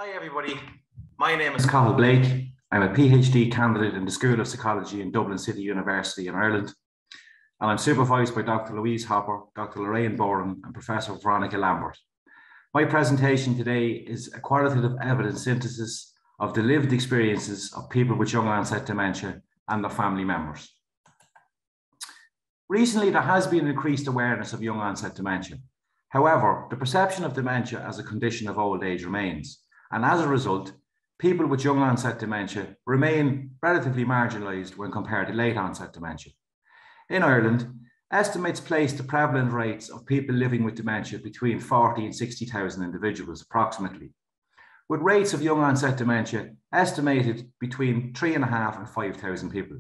Hi everybody, my name is Cathal Blake. I'm a PhD candidate in the School of Psychology in Dublin City University in Ireland, and I'm supervised by Dr. Louise Hopper, Dr. Lorraine Boren and Professor Veronica Lambert. My presentation today is a qualitative evidence synthesis of the lived experiences of people with young onset dementia and their family members. Recently, there has been increased awareness of young onset dementia. However, the perception of dementia as a condition of old age remains. And as a result, people with young onset dementia remain relatively marginalised when compared to late onset dementia. In Ireland, estimates place the prevalent rates of people living with dementia between 40 and 60,000 individuals approximately, with rates of young onset dementia estimated between 3,500 and 5,000 people.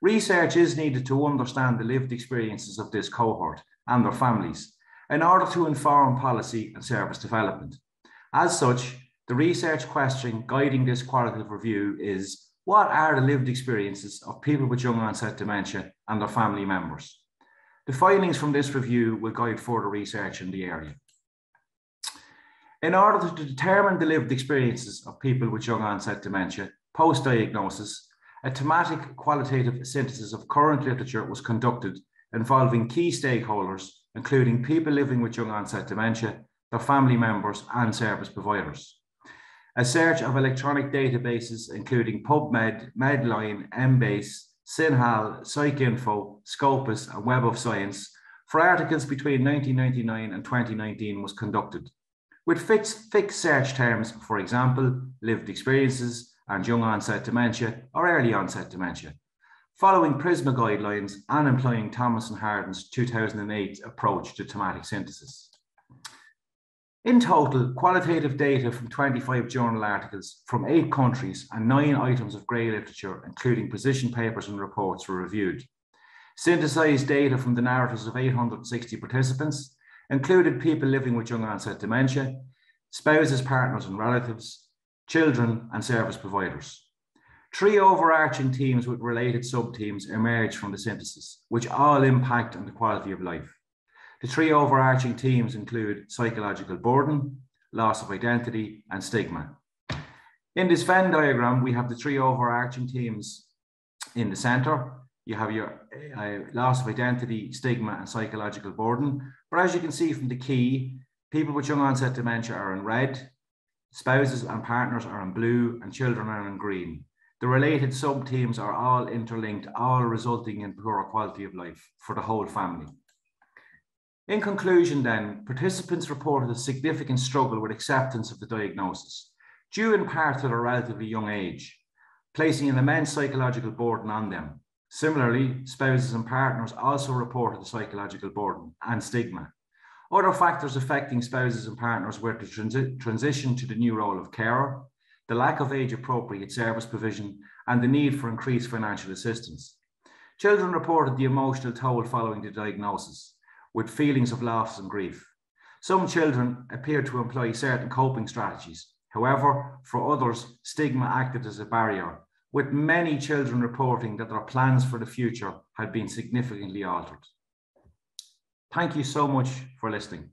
Research is needed to understand the lived experiences of this cohort and their families in order to inform policy and service development. As such, the research question guiding this qualitative review is, what are the lived experiences of people with young onset dementia and their family members? The findings from this review will guide further research in the area. In order to determine the lived experiences of people with young onset dementia post-diagnosis, a thematic qualitative synthesis of current literature was conducted involving key stakeholders, including people living with young onset dementia, their family members and service providers. A search of electronic databases including PubMed, Medline, Embase, Synhal, PsycInfo, Scopus and Web of Science for articles between 1999 and 2019 was conducted, with fixed search terms, for example, lived experiences and young onset dementia or early onset dementia, following PRISMA guidelines and employing Thomas and Harden's 2008 approach to thematic synthesis. In total, qualitative data from 25 journal articles from 8 countries and 9 items of grey literature, including position papers and reports, were reviewed. Synthesized data from the narratives of 860 participants included people living with young onset dementia, spouses, partners and relatives, children and service providers. 3 overarching themes with related sub-themes emerged from the synthesis, which all impact on the quality of life. The 3 overarching themes include psychological burden, loss of identity, and stigma. In this Venn diagram, we have the 3 overarching themes in the center. You have your loss of identity, stigma, and psychological burden. But as you can see from the key, people with young onset dementia are in red, spouses and partners are in blue, and children are in green. The related sub-themes are all interlinked, all resulting in poorer quality of life for the whole family. In conclusion then, participants reported a significant struggle with acceptance of the diagnosis, due in part to their relatively young age, placing an immense psychological burden on them. Similarly, spouses and partners also reported the psychological burden and stigma. Other factors affecting spouses and partners were the transition to the new role of carer, the lack of age-appropriate service provision, and the need for increased financial assistance. Children reported the emotional toll following the diagnosis, with feelings of loss and grief. Some children appeared to employ certain coping strategies. However, for others, stigma acted as a barrier, with many children reporting that their plans for the future had been significantly altered. Thank you so much for listening.